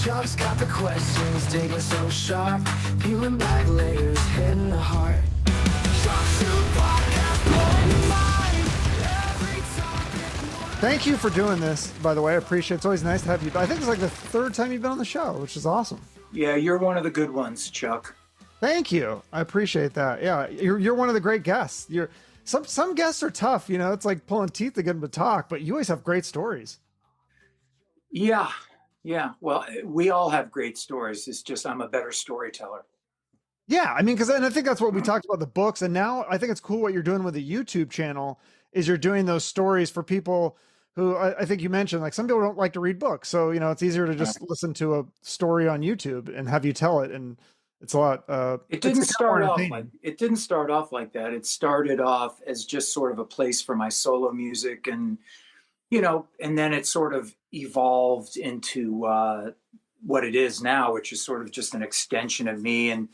Chuck's got the questions, digging so sharp, peeling back layers, hitting the heart. Thank you for doing this, by the way. I appreciate it. It's always nice to have you. I think it's like the third time you've been on the show, which is awesome. Yeah, you're one of the good ones, Chuck. Thank you. I appreciate that. Yeah, you're one of the great guests. Some guests are tough, you know. It's like pulling teeth to get them to talk, but you always have great stories. Yeah. Well, we all have great stories. It's just I'm a better storyteller. Yeah, I mean, and I think that's what we talked about, the books, and now I think it's cool what you're doing with the YouTube channel is you're doing those stories for people who I think you mentioned, like some people don't like to read books, so you know it's easier to just listen to a story on YouTube and have you tell it, and it's a lot. It didn't start off like that. It started off as just sort of a place for my solo music, and you know, and then it sort of evolved into what it is now, which is sort of just an extension of me and,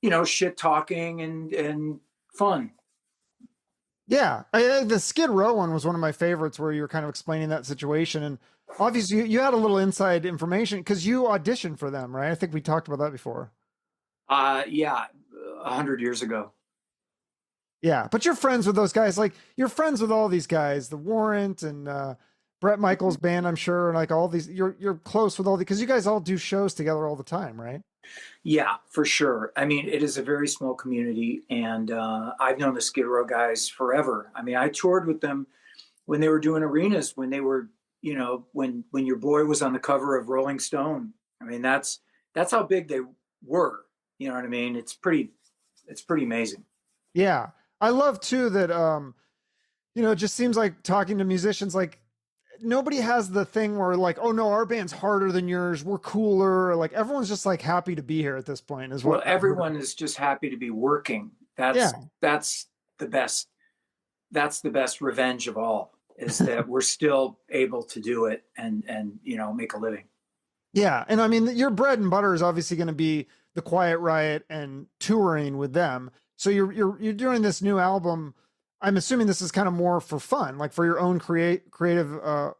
you know, shit talking and fun. Yeah, the Skid Row one was one of my favorites, where you were kind of explaining that situation, and obviously you had a little inside information because you auditioned for them, right? I think we talked about that before. Yeah, 100 years ago. Yeah, but you're friends with those guys. Like you're friends with all these guys, the Warrant and Brett Michaels band, I'm sure, and like all these. You're close with all the because you guys all do shows together all the time, right? Yeah, for sure. I mean, it is a very small community, and I've known the Skid Row guys forever. I mean, I toured with them when they were doing arenas, when they were, you know, when your boy was on the cover of Rolling Stone. I mean, that's how big they were. You know what I mean? It's pretty amazing. Yeah, I love too that you know, it just seems like talking to musicians, like nobody has the thing where like, oh no, our band's harder than yours, we're cooler. Like everyone's just like happy to be here at this point as well. Everyone is just happy to be working. That's the best. That's the best revenge of all, is that we're still able to do it and you know, make a living. Yeah, and I mean your bread and butter is obviously going to be the Quiet Riot and touring with them. So you're doing this new album. I'm assuming this is kind of more for fun, like for your own creative,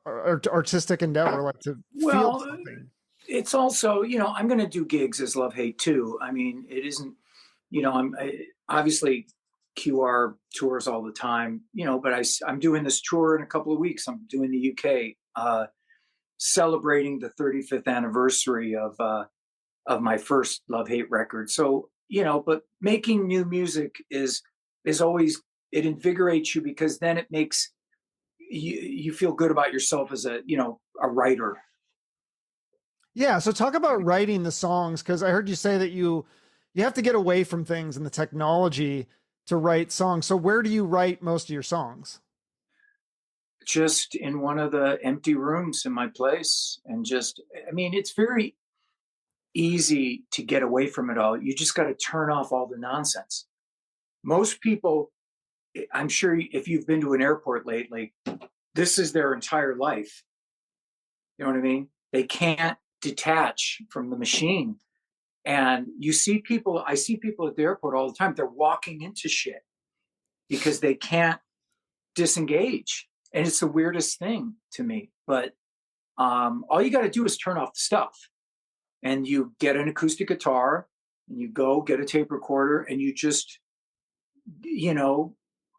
artistic endeavor, like to feel something. It's also, you know, I'm going to do gigs as Love Hate too. I mean, it isn't, you know, obviously QR tours all the time, you know, but I'm doing this tour in a couple of weeks. I'm doing the UK, celebrating the 35th anniversary of my first Love Hate record. So, you know, but making new music is always, it invigorates you because then it makes you feel good about yourself as a writer. Yeah. So talk about writing the songs. Cause I heard you say that you have to get away from things and the technology to write songs. So where do you write most of your songs? Just in one of the empty rooms in my place. And just, I mean, it's very easy to get away from it all. You just got to turn off all the nonsense. Most people, I'm sure if you've been to an airport lately, this is their entire life. You know what I mean? They can't detach from the machine. And I see people at the airport all the time. They're walking into shit because they can't disengage. And it's the weirdest thing to me. But all you got to do is turn off the stuff. And you get an acoustic guitar and you go get a tape recorder and you just, you know,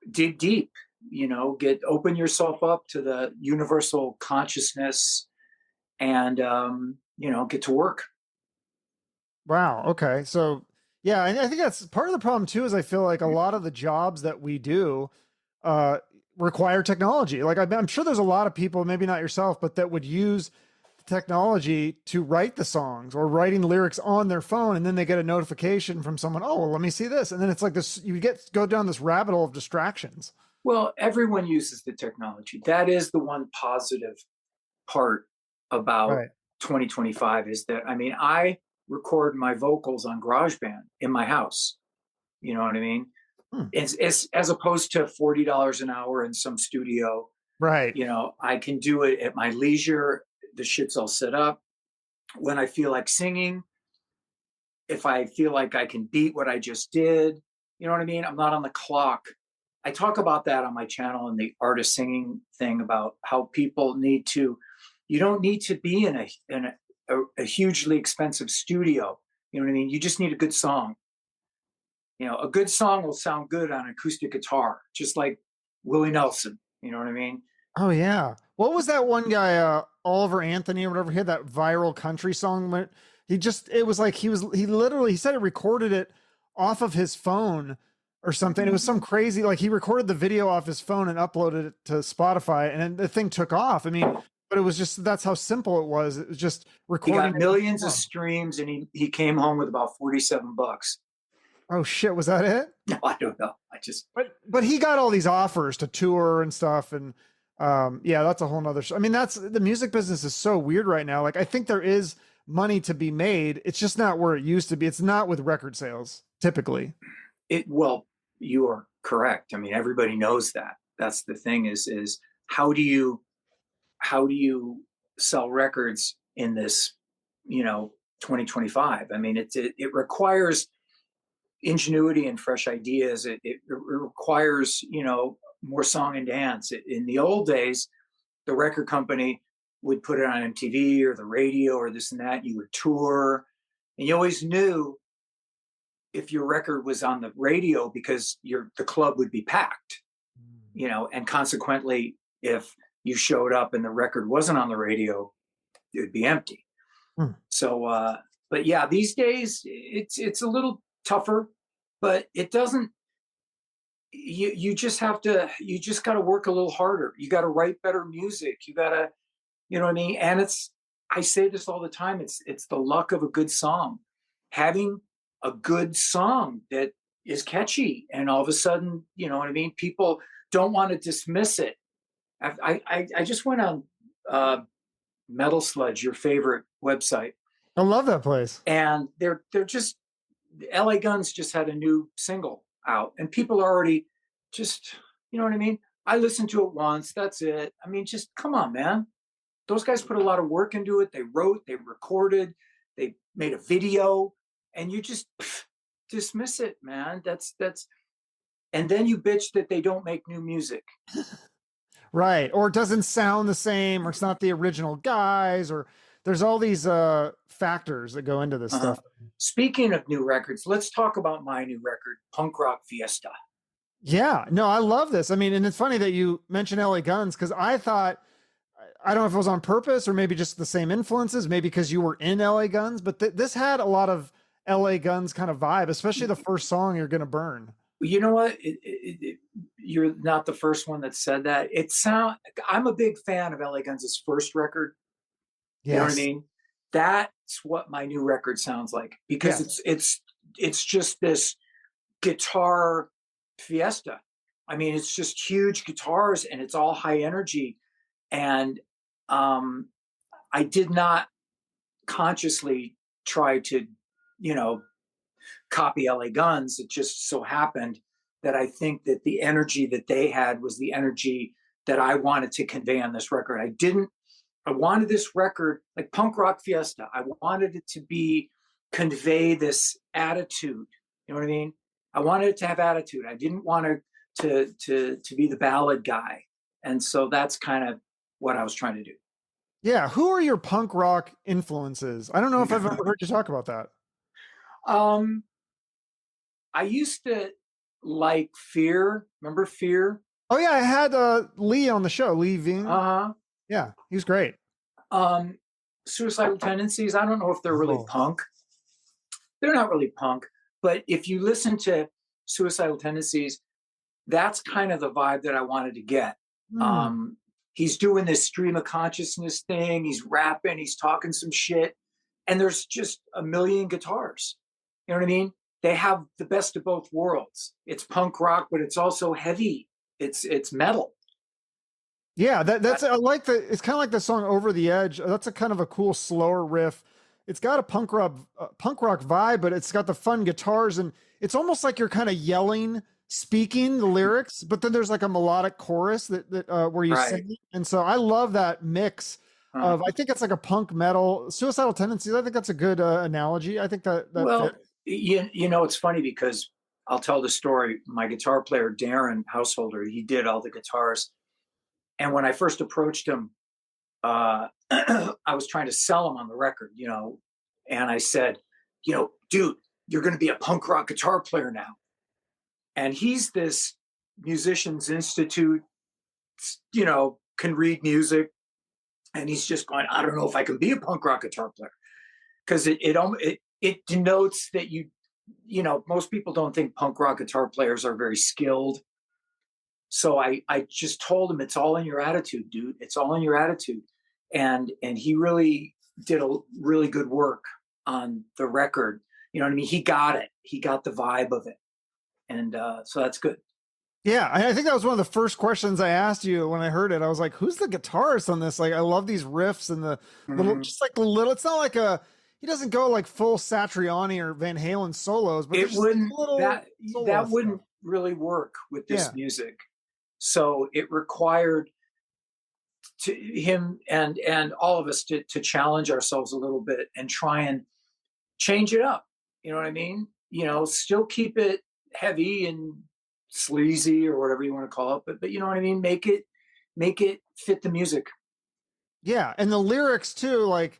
dig deep, you know, open yourself up to the universal consciousness and, you know, get to work. Wow. Okay. So yeah, and I think that's part of the problem too, is I feel like a lot of the jobs that we do, require technology. Like I'm sure there's a lot of people, maybe not yourself, but that would use technology to write the songs or writing lyrics on their phone, and then they get a notification from someone, oh well, let me see this, and then it's like this, you go down this rabbit hole of distractions. Well, everyone uses the technology. That is the one positive part about 2025 is that, I mean, I record my vocals on GarageBand in my house. You know what I mean? It's as opposed to $40 an hour in some studio. Right. You know, I can do it at my leisure. The shit's all set up. When I feel like singing, if I feel like I can beat what I just did, you know what I mean? I'm not on the clock. I talk about that on my channel and the art of singing thing, about how people you don't need to be in a hugely expensive studio. You know what I mean? You just need a good song. You know, a good song will sound good on acoustic guitar, just like Willie Nelson. You know what I mean? Oh yeah. What was that one guy, Oliver Anthony or whatever? He had that viral country song. It was like he said he recorded it off of his phone or something. It was some crazy, like he recorded the video off his phone and uploaded it to Spotify, and then the thing took off. I mean, but it was just, that's how simple it was. It was just He recording. got millions of streams, and he came home with about $47. Oh shit, was that it? No, I don't know. But he got all these offers to tour and stuff, and yeah, that's a whole nother I mean, that's the music business is so weird right now. Like I think there is money to be made. It's just not where it used to be. It's not with record sales typically. Well, you are correct. I mean, everybody knows that. That's the thing is how do you sell records in this, 2025? I mean, it requires ingenuity and fresh ideas. It requires, more song and dance. In the old days, the record company would put it on MTV or the radio or this and that. You would tour, and you always knew if your record was on the radio because the club would be packed, and consequently, if you showed up and the record wasn't on the radio, it would be empty. So, but yeah, these days it's a little tougher, but it doesn't. You just got to work a little harder. You got to write better music. You got to, you know what I mean? And I say this all the time. It's the luck of a good song. Having a good song that is catchy, and all of a sudden, you know what I mean? People don't want to dismiss it. I just went on Metal Sludge, your favorite website. I love that place. And they're just, LA Guns just had a new single out, and people are already just, you know what I mean? I listened to it once, that's it. I mean, just come on, man. Those guys put a lot of work into it. They wrote, they recorded, they made a video, and you just dismiss it, man. That's and then you bitch that they don't make new music. Right. Or it doesn't sound the same, or it's not the original guys, or there's all these factors that go into this stuff. Speaking of new records, let's talk about my new record, Punk Rock Fiesta. Yeah, no, I love this. I mean, and it's funny that you mentioned LA Guns, because I thought, I don't know if it was on purpose or maybe just the same influences, maybe because you were in LA Guns, but this had a lot of LA Guns kind of vibe, especially the first song, You're Gonna Burn. You know what? You're not the first one that said that. I'm a big fan of LA Guns' first record. Yes. You know what I mean? That's what my new record sounds like, because it's just this guitar fiesta. I mean, it's just huge guitars and it's all high energy. And I did not consciously try to, copy LA Guns. It just so happened that I think that the energy that they had was the energy that I wanted to convey on this record. I wanted this record, like Punk Rock Fiesta, I wanted it to convey this attitude. You know what I mean? I wanted it to have attitude. I didn't want to be the ballad guy. And so that's kind of what I was trying to do. Yeah. Who are your punk rock influences? I don't know if I've ever heard you talk about that. I used to like Fear. Remember Fear? Oh yeah, I had Lee on the show, Lee Ving. Yeah, he was great. Suicidal Tendencies. I don't know if they're really punk. They're not really punk, but if you listen to Suicidal Tendencies, that's kind of the vibe that I wanted to get. He's doing this stream of consciousness thing. He's rapping. He's talking some shit, and there's just a million guitars. You know what I mean? They have the best of both worlds. It's punk rock, but it's also heavy. It's metal. Yeah, that's I like it's kind of like the song Over the Edge. That's a kind of a cool slower riff. It's got a punk rock vibe, but it's got the fun guitars, and it's almost like you're kind of yelling, speaking the lyrics, but then there's like a melodic chorus that where you sing. And so I love that mix of, I think it's like a punk metal. Suicidal Tendencies, I think that's a good analogy. I think that well, it's funny because I'll tell the story. My guitar player, Darren Householder, he did all the guitars. And when I first approached him I was trying to sell him on the record, and I said, dude, you're going to be a punk rock guitar player now. And he's this Musicians Institute, can read music. And he's just going, I don't know if I can be a punk rock guitar player. Because it denotes that most people don't think punk rock guitar players are very skilled. So I just told him, it's all in your attitude, dude. It's all in your attitude. And he really did a really good work on the record. You know what I mean? He got it. He got the vibe of it. And so that's good. Yeah, I think that was one of the first questions I asked you when I heard it. I was like, who's the guitarist on this? Like, I love these riffs and the little, just like the little, it's not like he doesn't go like full Satriani or Van Halen solos, but it wouldn't, that wouldn't stuff. really work with this music. So it required him and all of us to challenge ourselves a little bit and try and change it up. You know what I mean? Still keep it heavy and sleazy or whatever you want to call it, but you know what I mean? Make it fit the music. Yeah, and the lyrics too, like,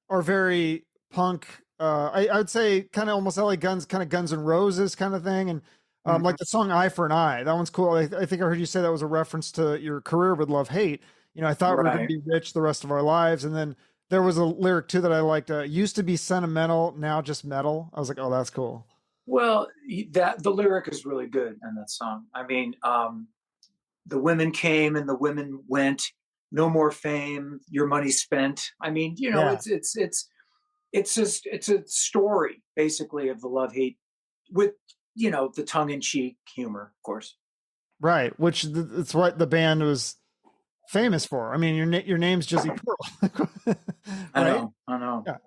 are very punk. I would say kind of almost like Guns N' Roses kind of thing, and like the song "Eye for an Eye." That one's cool. I think I heard you say that was a reference to your career with Love Hate. I thought we were going to be rich the rest of our lives, and then there was a lyric too that I liked. Used to be sentimental, now just metal. I was like, oh, that's cool. Well, the lyric is really good in that song. I mean, the women came and the women went. No more fame. Your money spent. I mean, it's a story basically of the love hate with the tongue in cheek humor, of course. Right, which it's what the band was famous for. I mean, your name's Jizzy Pearl. Right? I know. Yeah.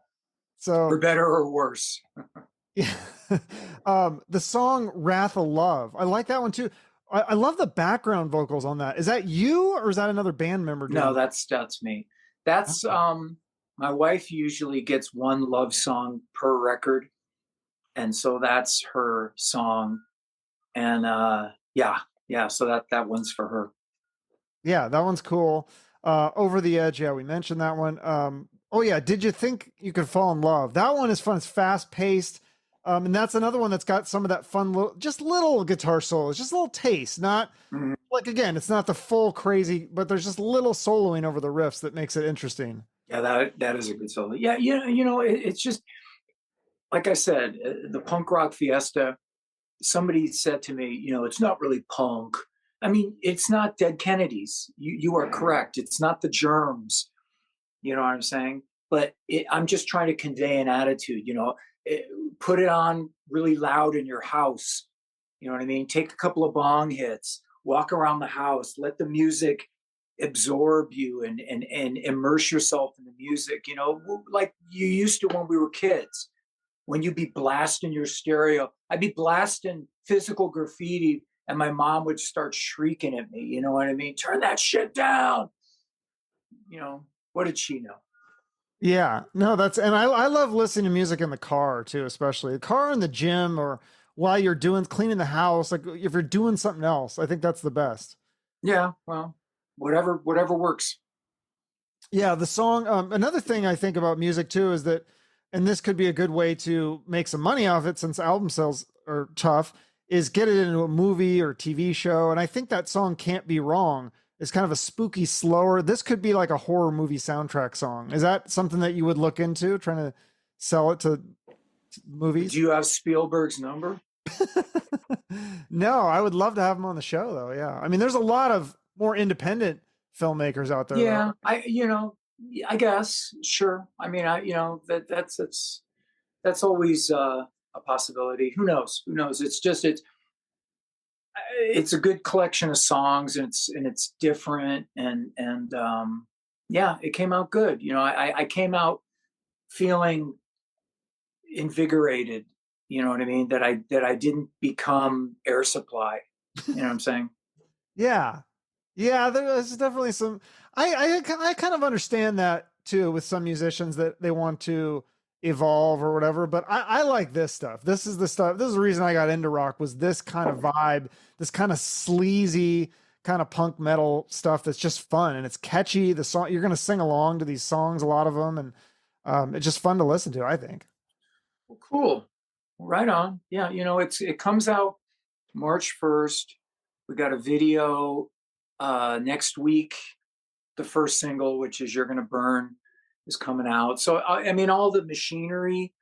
So for better or worse. Yeah. The song "Wrath of Love," I like that one too. I love the background vocals on that. Is that you or is that another band member? No, that's me. That's my wife usually gets one love song per record, and so that's her song. And so that one's for her. Yeah, that one's cool. Over the Edge, yeah, we mentioned that one. Oh yeah, Did You Think You Could Fall in Love? That one is fun. It's fast paced. And that's another one that's got some of that fun little guitar solos, just a little taste, not like, again, it's not the full crazy, but there's just little soloing over the riffs that makes it interesting. Yeah, that is a good solo. Yeah, it's just, like I said, the punk rock fiesta, somebody said to me, it's not really punk. I mean, it's not Dead Kennedys. You are correct. It's not the Germs. You know what I'm saying? But I'm just trying to convey an attitude, put it on really loud in your house. You know what I mean? Take a couple of bong hits, walk around the house, let the music absorb you and immerse yourself in the music, like you used to when we were kids, when you'd be blasting your stereo. I'd be blasting Physical Graffiti and my mom would start shrieking at me. You know what I mean? Turn that shit down. What did she know? Yeah, no, and I love listening to music in the car too, especially the car in the gym or while you're cleaning the house. Like if you're doing something else, I think that's the best. Yeah. Well, whatever works. Yeah. The song, another thing I think about music too, is that, and this could be a good way to make some money off it since album sales are tough, is get it into a movie or TV show. And I think that song Can't Be Wrong is kind of a spooky, slower. This could be like a horror movie soundtrack song. Is that something that you would look into, trying to sell it to movies? Do you have Spielberg's number? No, I would love to have him on the show though. Yeah. I mean, there's a lot of more independent filmmakers out there. Yeah. Though. I guess. Sure. I mean, that's always a possibility. Who knows? It's a good collection of songs, and it's different, and it came out good. I came out feeling invigorated. You know what I mean? That I didn't become Air Supply. You know what I'm saying? Yeah, there's definitely some. I kind of understand that too with some musicians that they want to evolve or whatever, but I like this stuff. This is the reason I got into rock, was this kind of vibe, this kind of sleazy kind of punk metal stuff that's just fun and it's catchy. The song, you're going to sing along to these songs, a lot of them, and it's just fun to listen to, I think. Well, cool. Right on. Yeah, it comes out March 1st. We got a video next week. The first single, which is You're Gonna Burn, is coming out. So I mean, all the machinery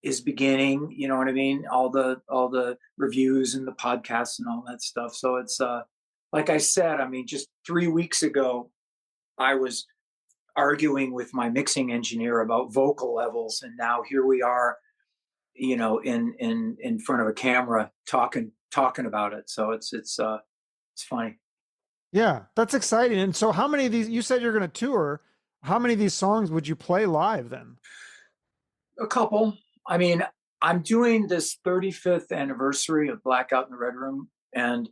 is beginning, you know what I mean? All the reviews and the podcasts and all that stuff. So it's like I said, I mean, just 3 weeks ago, I was arguing with my mixing engineer about vocal levels, and now here we are, in front of a camera talking about it. So it's funny. Yeah, that's exciting. And so how many of these, you said you're going to tour, how many of these songs would you play live then? A couple. I mean, I'm doing this 35th anniversary of Blackout in the Red Room, and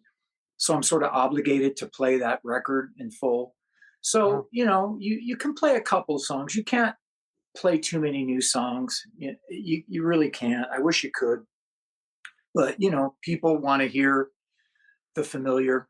so I'm sort of obligated to play that record in full. So, Wow. you can play a couple songs. You can't play too many new songs. You really can't. I wish you could. But, people want to hear the familiar.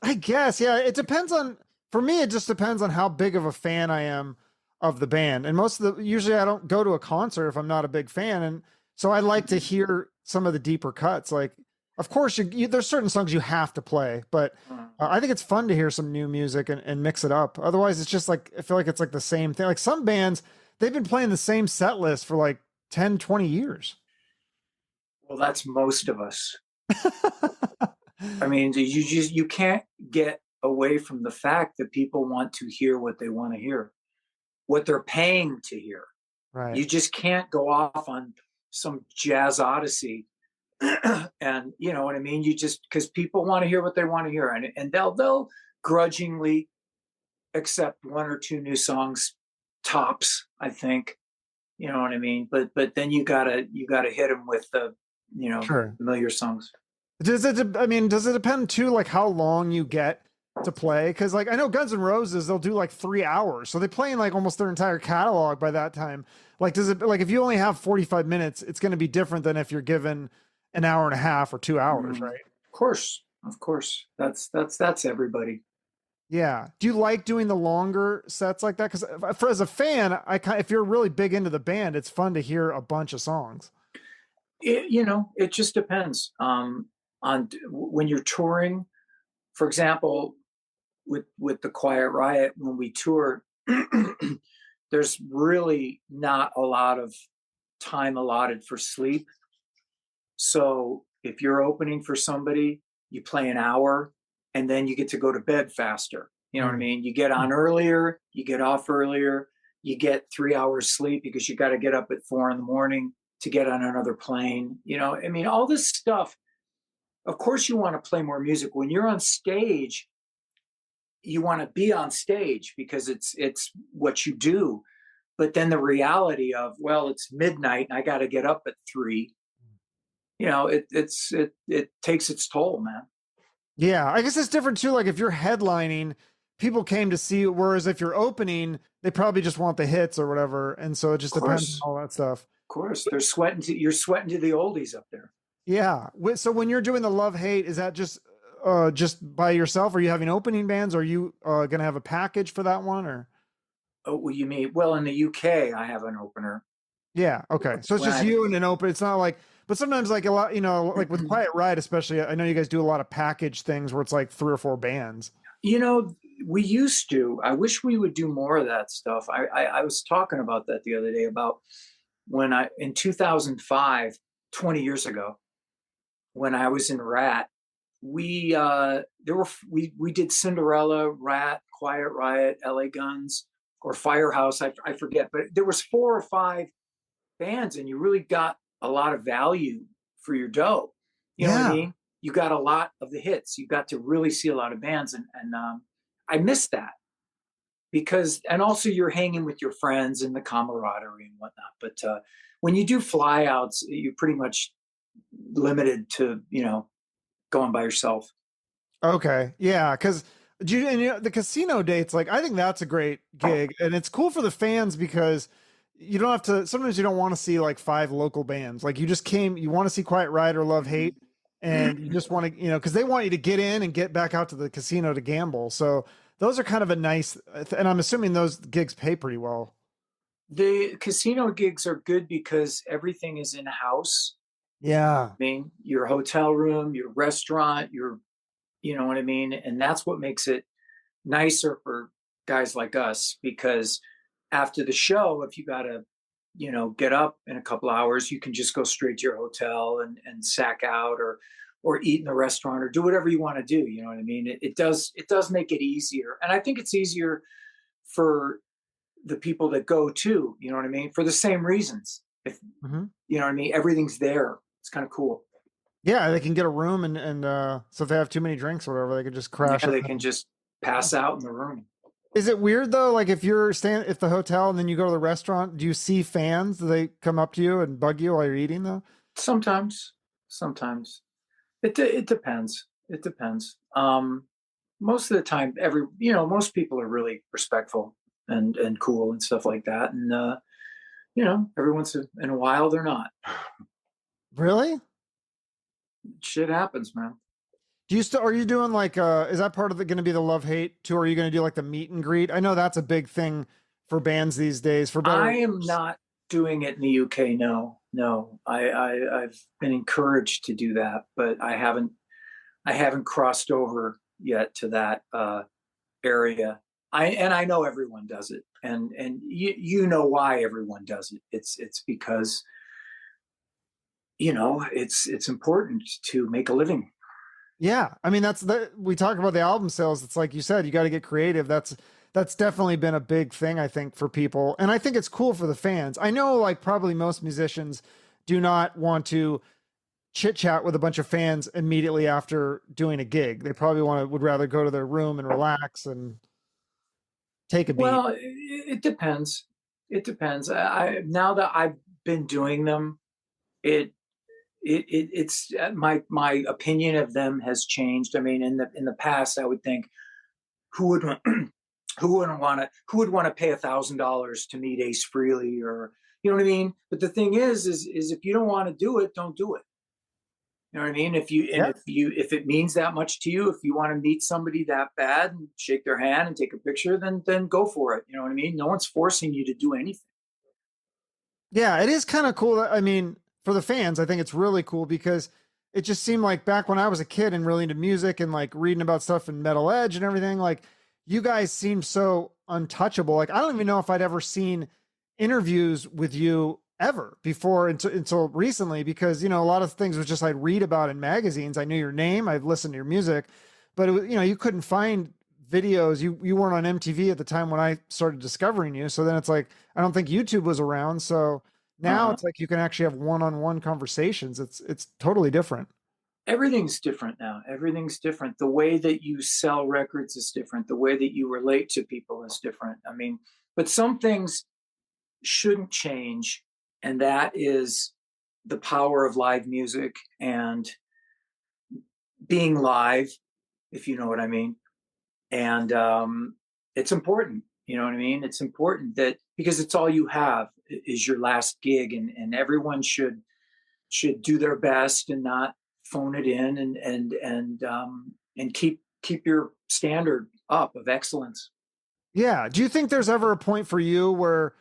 I guess, yeah, it depends on, for me, it just depends on how big of a fan I am of the band. And usually I don't go to a concert if I'm not a big fan. And so I like to hear some of the deeper cuts. Like, of course, there's certain songs you have to play, but I think it's fun to hear some new music and mix it up. Otherwise, it's just like, I feel like it's like the same thing. Like some bands, they've been playing the same set list for like 10, 20 years. Well, that's most of us. I mean, you can't get away from the fact that people want to hear what they want to hear, what they're paying to hear. Right. You just can't go off on some jazz odyssey, and you know what I mean. You just, because people want to hear what they want to hear, and they'll grudgingly accept one or two new songs tops, I think. You know what I mean. But then you gotta hit them with the Sure. familiar songs. Does it depend too, like how long you get to play? Cause like I know Guns N' Roses, they'll do like 3 hours. So they play in like almost their entire catalog by that time. Like, does it, like if you only have 45 minutes, it's going to be different than if you're given an hour and a half or 2 hours, right? Of course. That's everybody. Yeah. Do you like doing the longer sets like that? Cause as a fan, if you're really big into the band, it's fun to hear a bunch of songs. It just depends on when you're touring. For example, with the Quiet Riot, when we tour, there's really not a lot of time allotted for sleep. So if you're opening for somebody, you play an hour and then you get to go to bed faster. You know what I mean? You get on earlier, you get off earlier, you get 3 hours sleep because you got to get up at 4 a.m. to get on another plane. I mean, all this stuff. Of course, you want to play more music. When you're on stage, you want to be on stage because it's what you do. But then the reality of, well, it's midnight and I got to get up at 3. It takes its toll, man. Yeah, I guess it's different too. Like if you're headlining, people came to see you, whereas if you're opening, they probably just want the hits or whatever. And so it just depends on all that stuff. Of course, you're sweating to the oldies up there. Yeah. So when you're doing the Love Hate, is that just by yourself? Are you having opening bands? Are you going to have a package for that one or? Oh, well, you mean, well, in the UK, I have an opener. Yeah. Okay. So it's just you and an open. It's not like, but sometimes like a lot, like with Quiet Riot, especially, I know you guys do a lot of package things where it's like 3 or 4 bands. We used to. I wish we would do more of that stuff. I was talking about that the other day about when in 2005, 20 years ago, when I was in Rat, we did Cinderella, Rat, Quiet Riot, LA Guns, or Firehouse. I forget, but there was 4 or 5 bands, and you really got a lot of value for your dough. You know what I mean? You got a lot of the hits. You got to really see a lot of bands, and I miss that because, and also you're hanging with your friends and the camaraderie and whatnot. But when you do flyouts, you're pretty much limited to going by yourself. Okay, yeah, because the casino dates, like I think that's a great gig, and it's cool for the fans because you don't have to. Sometimes you don't want to see like 5 local bands. Like you just you want to see Quiet Riot or Love Hate, and you just want to, because they want you to get in and get back out to the casino to gamble. So those are kind of a nice, and I'm assuming those gigs pay pretty well. The casino gigs are good because everything is in house. Yeah. I mean, your hotel room, your restaurant, you know what I mean? And that's what makes it nicer for guys like us, because after the show, if you got to, get up in a couple hours, you can just go straight to your hotel and sack out, or eat in the restaurant, or do whatever you want to do. You know what I mean? It does make it easier. And I think it's easier for the people that go too, you know what I mean? For the same reasons. If you know what I mean, everything's there. It's kind of cool. Yeah, they can get a room, and so if they have too many drinks or whatever, they could just crash Yeah, it. they can just pass out in the room. Is it weird though? Like if you're staying at the hotel and then you go to the restaurant, do you see fans? Do they come up to you and bug you while you're eating though? Sometimes it depends. It depends. Most of the time, most people are really respectful and cool and stuff like that. And every once in a while they're not. Really? Shit happens, man. Do you still, are you doing like is that part of the going to be the love hate tour? Are you going to do like the meet and greet? I know that's a big thing for bands these days. For better, I am not doing it in the UK. No, no. I've been encouraged to do that, but I haven't crossed over yet to that area. I know everyone does it, and you know why everyone does it. It's because it's important to make a living. yeah. I mean we talk about the album sales. It's like you said, you got to get creative. That's definitely been a big thing, I think, for people, and I think it's cool for the fans. I know, like probably most musicians do not want to chit chat with a bunch of fans immediately after doing a gig. They probably would rather go to their room and relax and take a beat. Well, it depends. It depends. Now that I've been doing them, it's my opinion of them has changed. I mean, in the past, I would think, who would who would want to pay $1,000 to meet Ace Frehley, or you know what I mean? But the thing is if you don't want to do it, don't do it. You know what I mean? If it means that much to you, if you want to meet somebody that bad and shake their hand and take a picture, then go for it. You know what I mean? No one's forcing you to do anything. Yeah, it is kind of cool. I mean, for the fans, I think it's really cool because it just seemed like back when I was a kid and really into music and like reading about stuff in Metal Edge and everything, like you guys seem so untouchable. Like I don't even know if I'd ever seen interviews with you ever before until recently, because a lot of things was just I'd read about in magazines. I knew your name, I've listened to your music, but it was, you couldn't find videos. You weren't on MTV at the time when I started discovering you. So then it's like I don't think YouTube was around. So now it's like you can actually have one-on-one conversations. It's totally different. Everything's different now. Everything's different. The way that you sell records is different. The way that you relate to people is different. I mean, but some things shouldn't change, and that is the power of live music and being live, if you know what I mean. And it's important, you know what I mean? It's important that, because it's all you have is your last gig, and everyone should do their best and not phone it in, and keep your standard up of excellence. Yeah. Do you think there's ever a point for you where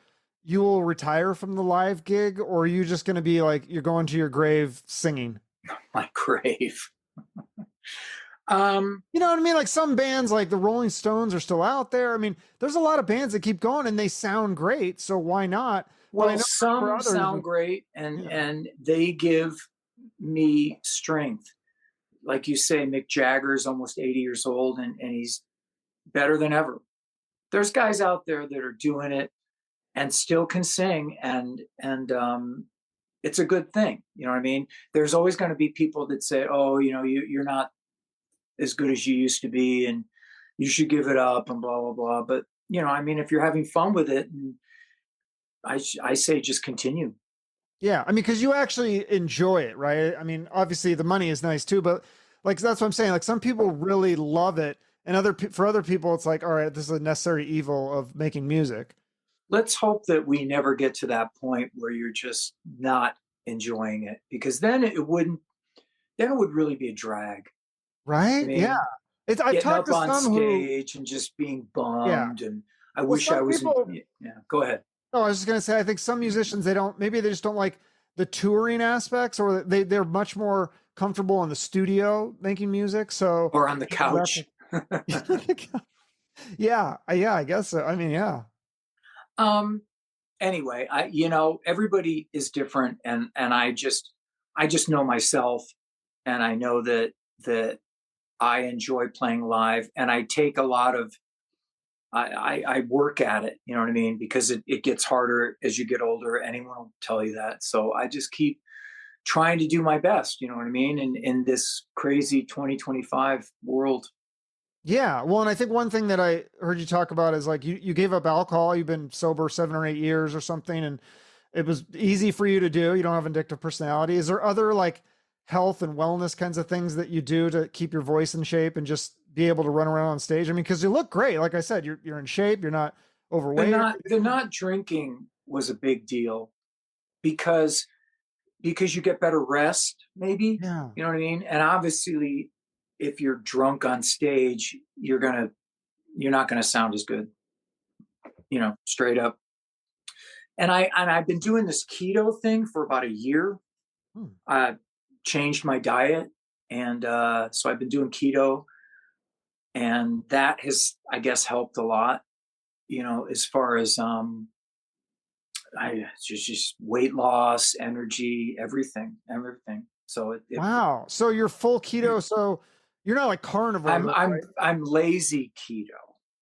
you will retire from the live gig, or are you just going to be like, you're going to your grave singing? My grave. You know what I mean? Like some bands like the Rolling Stones are still out there. I mean, there's a lot of bands that keep going and they sound great. So why not? Well, some sound great, and they give me strength. Like you say, Mick Jagger's almost 80 years old, and he's better than ever. There's guys out there that are doing it and still can sing, and it's a good thing. You know what I mean? There's always going to be people that say, "Oh, you're not as good as you used to be, and you should give it up," and blah blah blah. But I mean, if you're having fun with it, and I say just continue. Yeah, I mean, because you actually enjoy it, right? I mean, obviously the money is nice too, but like that's what I'm saying. Like some people really love it, and for other people, it's like, all right, this is a necessary evil of making music. Let's hope that we never get to that point where you're just not enjoying it, because then it wouldn't then it would really be a drag. I Right? Yeah. mean, I've getting talked up to on some who, stage and just being yeah. bummed, and I Well, wish I some was in. people, Yeah, go ahead. oh, I was just gonna say, I think some musicians maybe they just don't like the touring aspects, or they're much more comfortable in the studio making music. So, Or on the that's couch. yeah, yeah, I guess so. I mean, yeah, um. Anyway, everybody is different, and I just know myself, and I know that I enjoy playing live, and I take a lot of I work at it, you know what I mean? Because it gets harder as you get older. Anyone will tell you that. So I just keep trying to do my best, you know what I mean? In this crazy 2025 world. yeah. Well, and I think one thing that I heard you talk about is like you gave up alcohol. You've been sober 7 or 8 years or something, and it was easy for you to do. You don't have an addictive personality. Is there other like health and wellness kinds of things that you do to keep your voice in shape and just be able to run around on stage? I mean, because you look great. Like I said, you're in shape. You're not overweight or The anything. not drinking was a big deal because you get better rest, maybe, Yeah. you know what I mean? And obviously if you're drunk on stage, you're not gonna sound as good, straight up. And I've been doing this keto thing for about a year. Hmm. I changed my diet, and so I've been doing keto, and that has, I guess, helped a lot. As far as I just weight loss, energy, everything. So Wow. So you're full keto. So you're not like carnivore I'm though, I'm right? I'm lazy keto.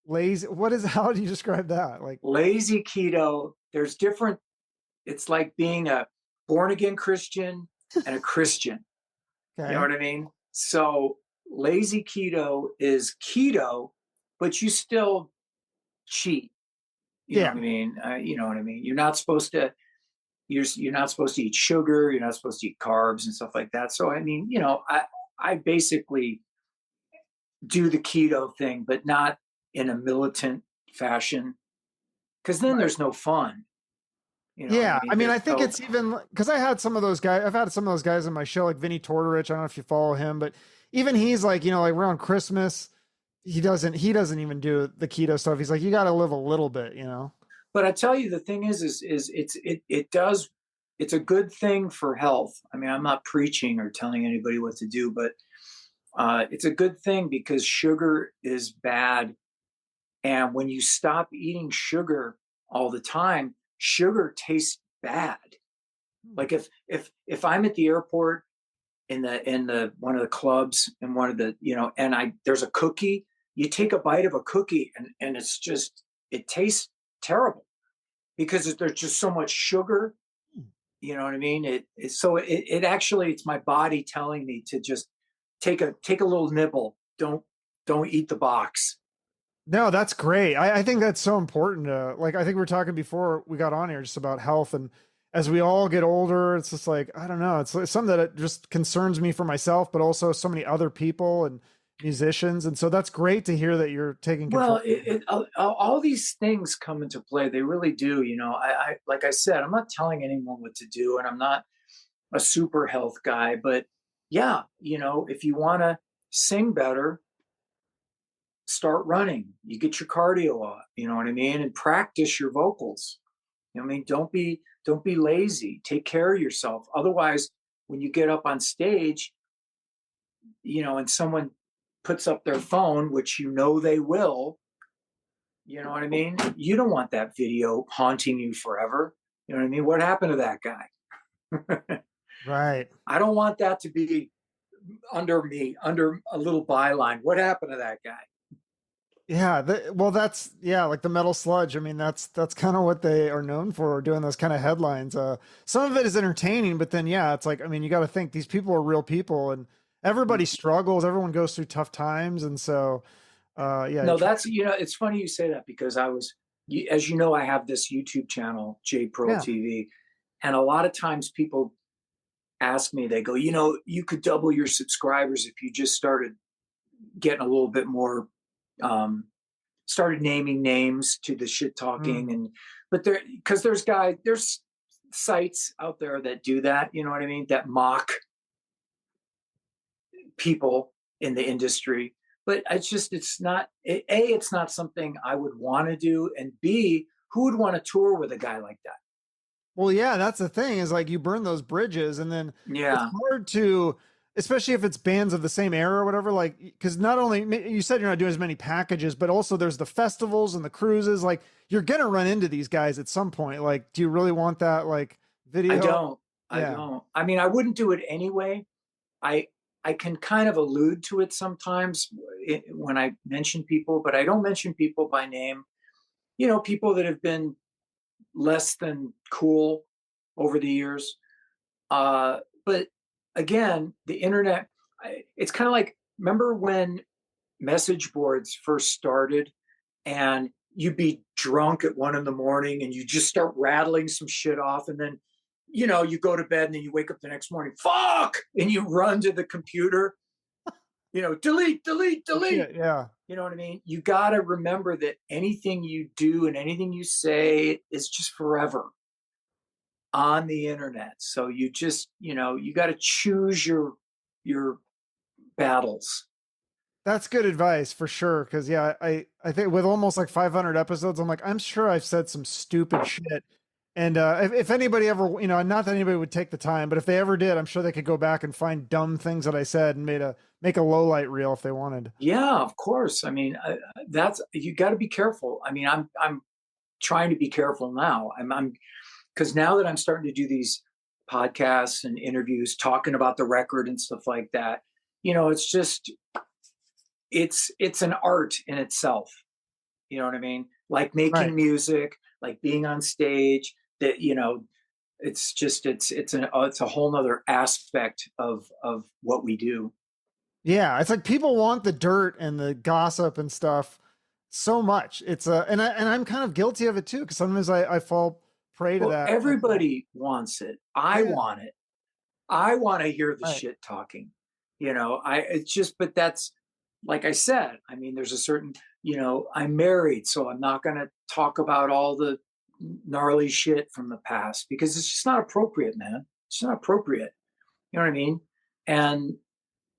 Lazy. What is, how do you describe that? Like, Lazy keto. There's different. It's like being a born again Christian and a Christian. You know okay. what I mean? So lazy keto is keto, but you still cheat. You know Yeah. what I mean? You know what I mean? You're not supposed to eat sugar. You're not supposed to eat carbs and stuff like that. So I mean, I basically do the keto thing, but not in a militant fashion, because then there's no fun. You know what I Yeah, mean? I mean, There's I think no. it's even because I had some of those guys. I've had some of those guys on my show, like Vinny Tortorich. I don't know if you follow him, but even he's like, like around Christmas, he doesn't even do the keto stuff. He's like, you got to live a little bit. But I tell you, the thing is it does. It's a good thing for health. I mean, I'm not preaching or telling anybody what to do, but it's a good thing because sugar is bad. And when you stop eating sugar all the time, sugar tastes bad. Like if I'm at the airport in the one of the clubs and one of the and I there's a cookie, you take a bite of a cookie and it tastes terrible because there's just so much sugar. You know what I mean? It actually, it's my body telling me to just take a little nibble. Don't eat the box. No, that's great. I think that's so important. Like, I think we were talking before we got on here just about health. And as we all get older, it's just like, I don't know. It's something that it just concerns me for myself, but also so many other people and musicians. And so that's great to hear that you're taking control. Well, all these things come into play. They really do. I like I said, I'm not telling anyone what to do, and I'm not a super health guy. But yeah, if you want to sing better, start running. You get your cardio up. You know what I mean, and practice your vocals. You know what I mean, don't be lazy. Take care of yourself. Otherwise, when you get up on stage, and someone puts up their phone, which they will, you know what I mean? You don't want that video haunting you forever. You know what I mean? What happened to that guy? Right. I don't want that to be under me, under a little byline. What happened to that guy? Yeah, well, that's yeah, like the metal sludge. I mean, that's kind of what they are known for, doing those kind of headlines. Some of it is entertaining, but then yeah, it's like, I mean, you got to think these people are real people, and everybody struggles. Everyone goes through tough times, and so yeah, you No, try, it's funny you say that because as you know, I have this YouTube channel, J Pearl yeah, TV, and a lot of times people ask me, they go, you could double your subscribers if you just started getting a little bit more, um, started naming names to the shit talking. mm, But because there's sites out there that do that, you know what I mean? That mock people in the industry, but it's not, it's not something I would want to do. And B, who would want to tour with a guy like that? Well, yeah, that's the thing is like you burn those bridges and then it's Yeah, hard to, especially if it's bands of the same era or whatever, like, because not only you said you're not doing as many packages, but also there's the festivals and the cruises. Like you're going to run into these guys at some point. Like, do you really want that like video? I don't. I Yeah. don't. I mean, I wouldn't do it anyway. I I can kind of allude to it sometimes when I mention people, but I don't mention people by name. You know, people that have been less than cool over the years. But again, the internet, it's kind of like, remember when message boards first started and you'd be drunk at 1 a.m. and you just start rattling some shit off, and then you know you go to bed and then you wake up the next morning, fuck, and you run to the computer, you know, delete, delete, delete. Yeah. You know what I mean? You got to remember that anything you do and anything you say is just forever on the internet. So you just, you know, you got to choose your battles. That's good advice for sure. Cause yeah, I think with almost like 500 episodes, I'm like, I'm sure I've said some stupid shit. And if anybody ever, you know, not that anybody would take the time, but if they ever did, I'm sure they could go back and find dumb things that I said and make a low light reel if they wanted. Yeah, of course. I mean, that's, you got to be careful. I mean, I'm trying to be careful now. I'm because now that I'm starting to do these podcasts and interviews talking about the record and stuff like that, you know, it's just, it's an art in itself. You know what I mean? Like making Right. music, like being on stage, that, you know, it's just, it's a whole nother aspect of what we do. Yeah. It's like people want the dirt and the gossip and stuff so much. It's and I'm kind of guilty of it too. Cause sometimes I fall prey to Well, that. everybody wants it. I Yeah. want it. I want to hear the Right. shit talking. You know, it's just, but that's, like I said, I mean, there's a certain, you know, I'm married, so I'm not going to talk about all the gnarly shit from the past because it's just not appropriate, man. It's not appropriate. You know what I mean? And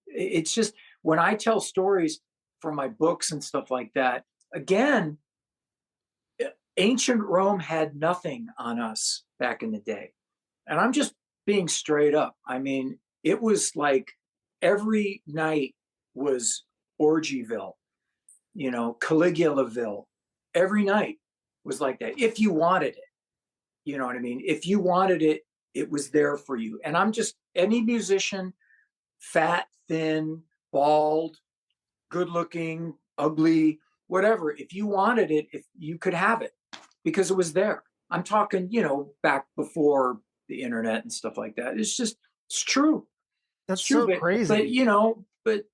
it's just, when I tell stories from my books and stuff like that, again, ancient Rome had nothing on us back in the day. And I'm just being straight up. I mean, it was like every night was Orgyville, you know, Caligulaville. Every night was like that. If you wanted it, you know what I mean? If you wanted it, it was there for you. And I'm just, any musician, fat, thin, bald, good looking, ugly, whatever, if you wanted it, if you could have it because it was there. I'm talking, you know, back before the internet and stuff like that. It's just, it's true. That's It's true, so crazy. But you know, but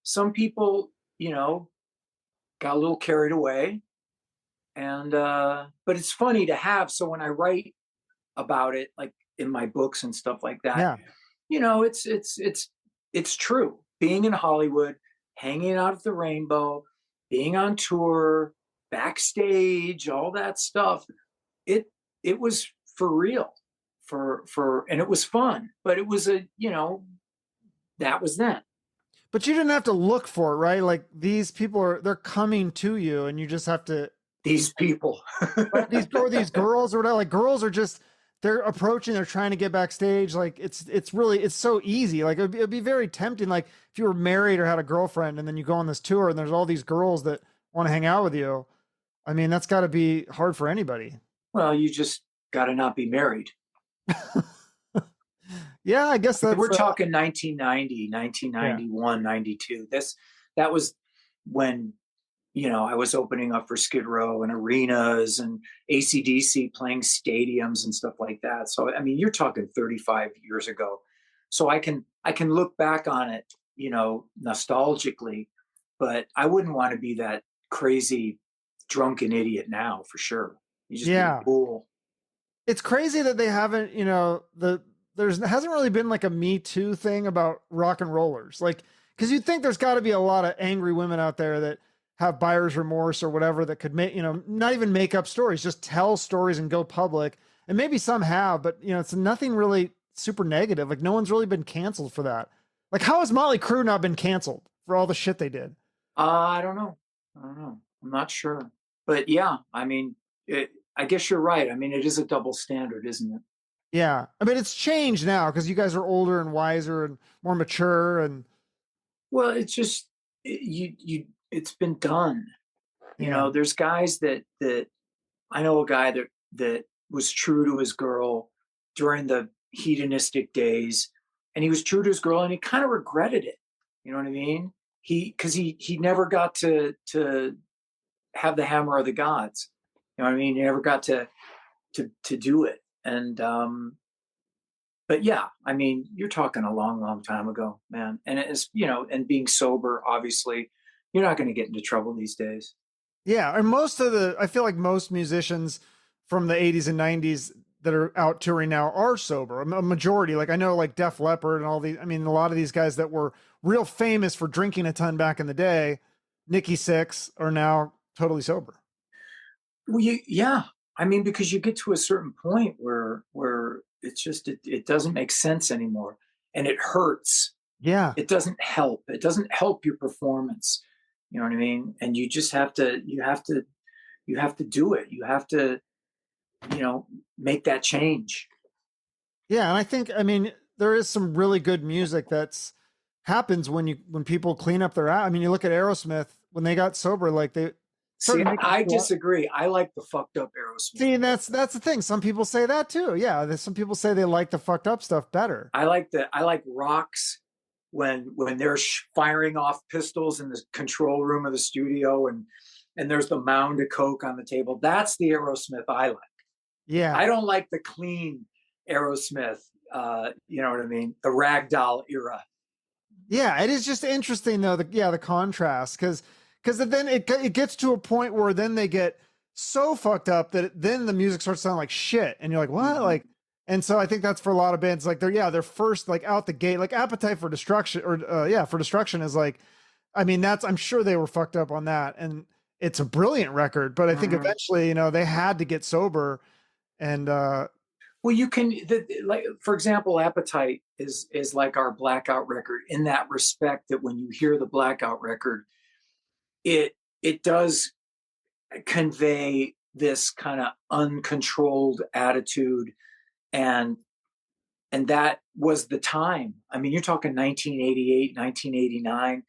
some people, you know, got a little carried away, and but it's funny to have. So when I write about it, like in my books and stuff like that, Yeah. you know, it's true. Being in Hollywood, hanging out at the Rainbow, being on tour, backstage, all that stuff. It was for real, and it was fun. But it was you know, that was then. But you didn't have to look for it, right? Like these people they're coming to you and you just have to These people, these girls or whatever, like girls are just, they're approaching, they're trying to get backstage. Like it's really, it's so easy. Like it'd be very tempting. Like if you were married or had a girlfriend and then you go on this tour and there's all these girls that want to hang out with you. I mean, that's gotta be hard for anybody. well, you just got to not be married. Yeah, I guess that's, We're talking 1990, 1991, 92. That was when, you know, I was opening up for Skid Row and arenas and AC/DC playing stadiums and stuff like that. So, I mean, you're talking 35 years ago. So I can look back on it, you know, nostalgically, but I wouldn't want to be that crazy drunken idiot now for sure. You just be a fool. It's crazy that they haven't, you know, hasn't really been like a Me Too thing about rock and rollers. Like, cause you'd think there's gotta be a lot of angry women out there that have buyer's remorse or whatever that could make, you know, not even make up stories, just tell stories and go public. And maybe some have, but you know, it's nothing really super negative. Like no one's really been canceled for that. Like, how has Motley Crue not been canceled for all the shit they did? I don't know. I'm not sure. But yeah, I mean, I guess you're right. I mean, it is a double standard, isn't it? Yeah. I mean, it's changed now because you guys are older and wiser and more mature. And Well, it's just it's been done. You yeah. know, there's guys that I know a guy that was true to his girl during the hedonistic days, and he was true to his girl, and he kind of regretted it. You know what I mean? Because he never got to have the hammer of the gods. You know what I mean? He never got to do it. And but yeah, I mean, you're talking a long, long time ago, man. And it's, you know, and being sober, obviously, you're not going to get into trouble these days. Yeah. And I feel like most musicians from the 80s and 90s that are out touring now are sober. A majority, like I know like Def Leppard and all these, I mean, a lot of these guys that were real famous for drinking a ton back in the day, Nikki Sixx, are now totally sober. Well, yeah. I mean, because you get to a certain point where it's just it doesn't make sense anymore, and it hurts. Yeah. It doesn't help. It doesn't help your performance. You know what I mean? And you just have to do it. You have to, you know, make that change. Yeah. And I think, I mean, there is some really good music that's happens when people clean up their act. I mean, you look at Aerosmith when they got sober, like they See, started making I disagree. I like the fucked up Aerosmith. See, and that's the thing. Some people say that too. Yeah, some people say they like the fucked up stuff better. I like Rocks when they're firing off pistols in the control room of the studio, and there's the mound of coke on the table. That's the Aerosmith I like. Yeah, I don't like the clean Aerosmith. You know what I mean? The ragdoll era. yeah. It is just interesting though. The contrast because then it gets to a point where then they get so fucked up that then the music starts sounding like shit, and you're like, what? Mm-hmm. Like, and so I think that's for a lot of bands. Like they're first like out the gate, like Appetite for Destruction for Destruction is like, I mean I'm sure they were fucked up on that, and it's a brilliant record. But I think eventually, you know, they had to get sober, and well, you can like for example, Appetite is like our Blackout record in that respect that when you hear the Blackout record, it does convey this kind of uncontrolled attitude, and that was the time. I mean, you're talking 1988, 1989,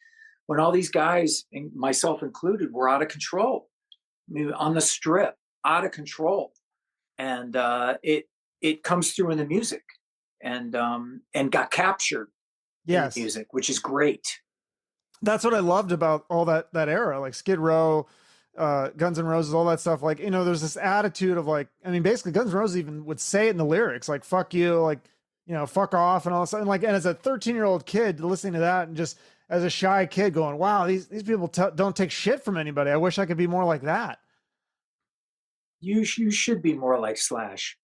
when all these guys, and myself included, were out of control. I mean, on the strip, out of control, and it comes through in the music, and got captured in the music, which is great. That's what I loved about all that era, like Skid Row, Guns N' Roses, all that stuff. Like, you know, there's this attitude of like, I mean, basically Guns N' Roses even would say it in the lyrics, like, fuck you, like, you know, fuck off and all this. And like, and as a 13-year-old kid listening to that and just as a shy kid going, wow, these people don't take shit from anybody. I wish I could be more like that. You should be more like Slash.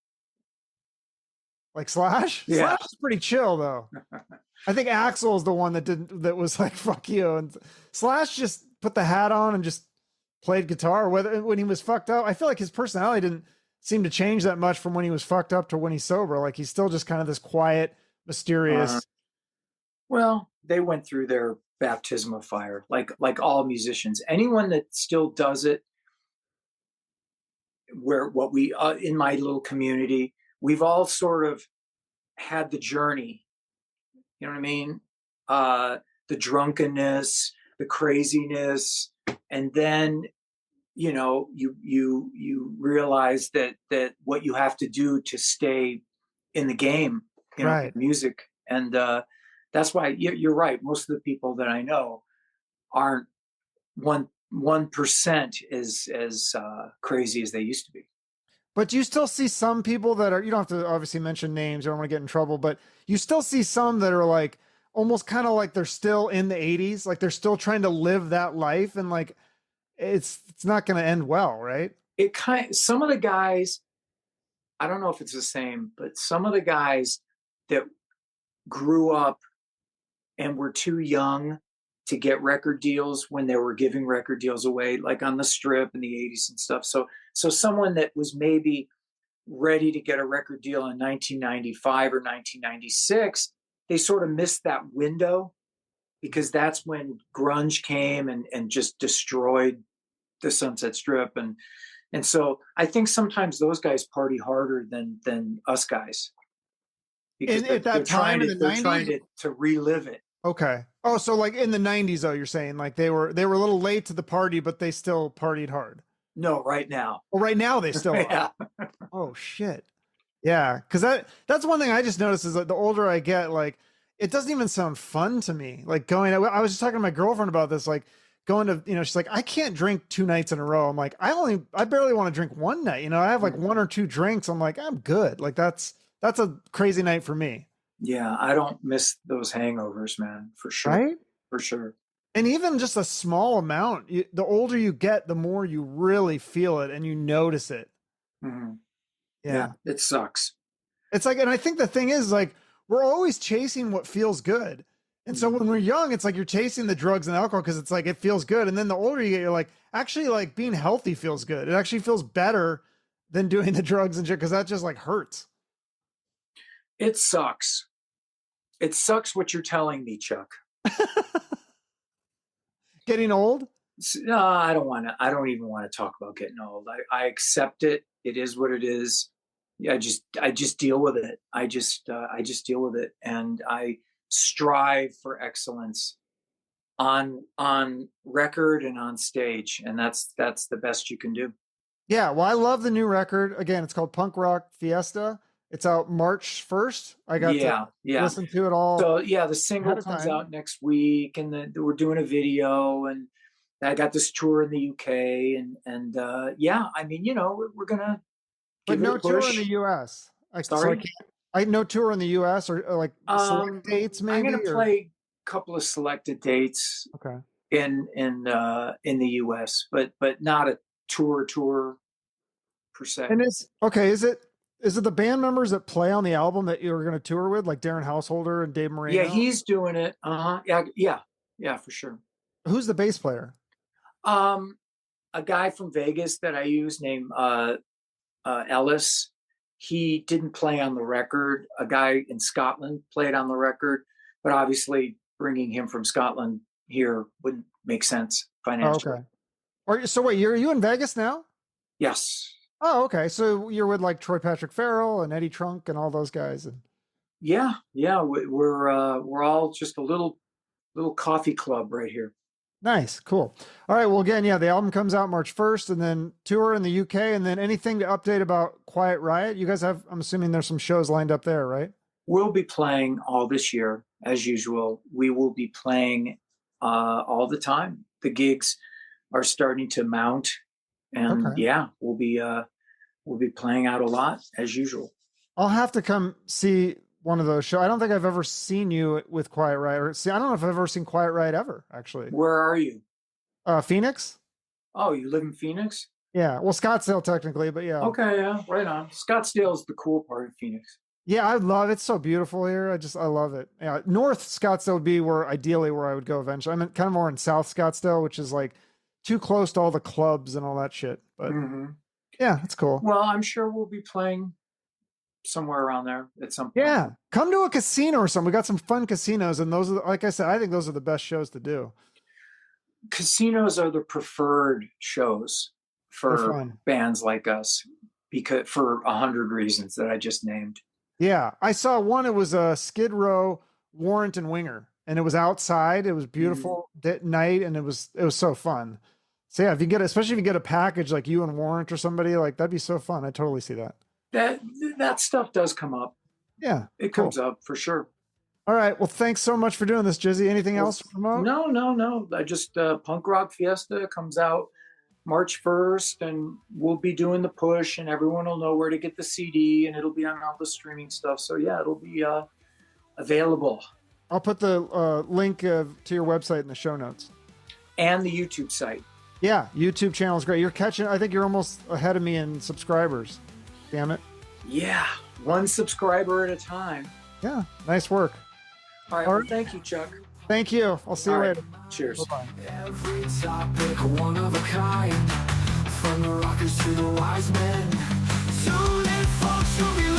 Like Slash? Yeah. Slash is pretty chill though. I think Axl is the one that was like, fuck you. And Slash just put the hat on and just played guitar. When he was fucked up, I feel like his personality didn't seem to change that much from when he was fucked up to when he's sober. Like he's still just kind of this quiet, mysterious. Well, they went through their baptism of fire, like all musicians. Anyone that still does it, what we in my little community, we've all sort of had the journey. You know what I mean? The drunkenness, the craziness, and then, you know, you realize that what you have to do to stay in the game, you know, Right. music, and that's why you're right. Most of the people that I know aren't 1% as crazy as they used to be. But do you still see some people that are, you don't have to obviously mention names, I don't want to get in trouble, but you still see some that are like almost kind of like they're still in the 80s, like they're still trying to live that life, and like it's not going to end well, right? Some of the guys, I don't know if it's the same, but some of the guys that grew up and were too young to get record deals when they were giving record deals away, like on the strip in the 80s and stuff. So someone that was maybe ready to get a record deal in 1995 or 1996, they sort of missed that window, because that's when grunge came and just destroyed the Sunset Strip. And so I think sometimes those guys party harder than us guys, because At that time in the they're 90s? trying to relive it. Okay. Oh, so like in the 90s, though, you're saying like they were a little late to the party, but they still partied hard. No, right now. Well, right now they still are. Yeah. Oh shit. Yeah, because that's one thing I just noticed is that the older I get, like it doesn't even sound fun to me. Like going, I was just talking to my girlfriend about this, like going to, she's like, I can't drink 2 nights in a row. I'm like, I barely want to drink one night. I have like 1 or 2 drinks. I'm like, I'm good. Like that's a crazy night for me. Yeah, I don't miss those hangovers, man, for sure. Right? For sure. And even just a small amount, the older you get, the more you really feel it and you notice it. Mm-hmm. Yeah. It sucks. It's like, and I think the thing is like, we're always chasing what feels good. And so when we're young, it's like you're chasing the drugs and alcohol because it's like, it feels good. And then the older you get, you're like, actually like being healthy feels good. It actually feels better than doing the drugs and shit, because that just like hurts. It sucks. It sucks what you're telling me, Chuck. Getting old? No, I don't even want to talk about getting old. I accept it. It is what it is. I just deal with it. I just deal with it, and I strive for excellence on record and on stage, and that's the best you can do. Yeah, well, I love the new record. Again, it's called Punk Rock Fiesta. It's out March 1st. I got to listen to it all. So yeah, the single comes out next week, and we're doing a video, and I got this tour in the UK, and yeah, I mean, we're gonna. But no tour in the US. Sorry? I no tour in the US or like select dates maybe. I'm gonna play a couple of selected dates. Okay. In the US, but not a tour per se. And is it the band members that play on the album that you're going to tour with, like Darren Householder and Dave Moreno? Yeah, he's doing it. Yeah, for sure. Who's the bass player? A guy from Vegas that I use named Ellis. He didn't play on the record. A guy in Scotland played on the record, but obviously bringing him from Scotland here wouldn't make sense financially. Oh, okay. So wait, are you in Vegas now? Yes. Oh, okay. So you're with like Troy Patrick Farrell and Eddie Trunk and all those guys. And yeah, we're all just a little coffee club right here. Nice, cool. All right, well, again, yeah, the album comes out March 1st, and then tour in the UK, and then anything to update about Quiet Riot? You guys have, I'm assuming there's some shows lined up there, right? We'll be playing all this year, as usual. We will be playing all the time. The gigs are starting to mount, and yeah, we'll be playing out a lot as usual. I'll have to come see one of those shows. I don't think I've ever seen you with Quiet Riot. I don't know if I've ever seen Quiet Riot ever, actually. Where are you? Phoenix. Oh, you live in Phoenix? Yeah. Well, Scottsdale technically, but yeah. Okay, yeah, right on. Scottsdale is the cool part of Phoenix. Yeah, I love it. It's so beautiful here. I love it. Yeah, North Scottsdale would be ideally where I would go eventually. I'm kind of more in South Scottsdale, which is like too close to all the clubs and all that shit. But yeah, it's cool. Well, I'm sure we'll be playing somewhere around there at some point. Yeah, come to a casino or something. We got some fun casinos, and those are, like I said, I think those are the best shows to do. Casinos are the preferred shows for bands like us, because for 100 reasons that I just named. Yeah, I saw one. It was a Skid Row, Warrant and Winger, and it was outside. It was beautiful night, and it was so fun. So yeah, especially if you get a package like you and Warrant or somebody, like that'd be so fun. I totally see that. That stuff does come up. Yeah, it comes up for sure. All right. Well, thanks so much for doing this, Jizzy. Anything else to promote? No. I just Punk Rock Fiesta comes out March 1st, and we'll be doing the push, and everyone will know where to get the CD, and it'll be on all the streaming stuff. So yeah, it'll be available. I'll put the link to your website in the show notes. And the YouTube site. Yeah, YouTube channel is great. I think you're almost ahead of me in subscribers. Damn it. Yeah, one subscriber at a time. Yeah, nice work. All right, well, thank you, Chuck. Thank you. I'll see you later. Cheers. Bye-bye. Every topic, one of a kind. From the rockers to the wise men. Tune in, folks, you'll be